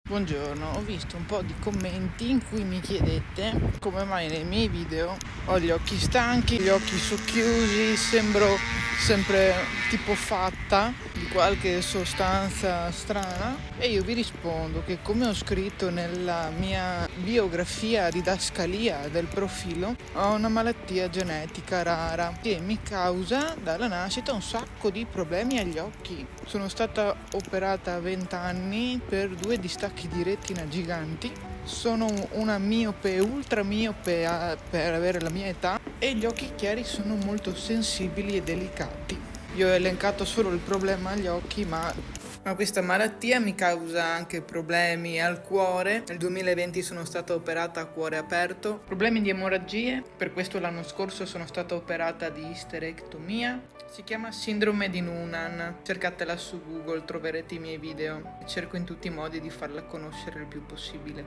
Buongiorno, ho visto un po' di commenti in cui mi chiedete come mai nei miei video ho gli occhi stanchi, gli occhi socchiusi, sembro sempre tipo fatta di qualche sostanza strana e io vi rispondo che, come ho scritto nella mia biografia didascalia del profilo, ho una malattia genetica rara che mi causa dalla nascita un sacco di problemi agli occhi. Sono stata operata a 20 anni per 2 distacchi di retina giganti. Sono una miope, ultra miope per avere la mia età, e gli occhi chiari sono molto sensibili e delicati. Io ho elencato solo il problema agli occhi, ma questa malattia mi causa anche problemi al cuore. Nel 2020 sono stata operata a cuore aperto, problemi di emorragie, per questo l'anno scorso sono stata operata di isterectomia. Si chiama sindrome di Noonan, cercatela su Google, troverete i miei video. Cerco in tutti i modi di farla conoscere il più possibile.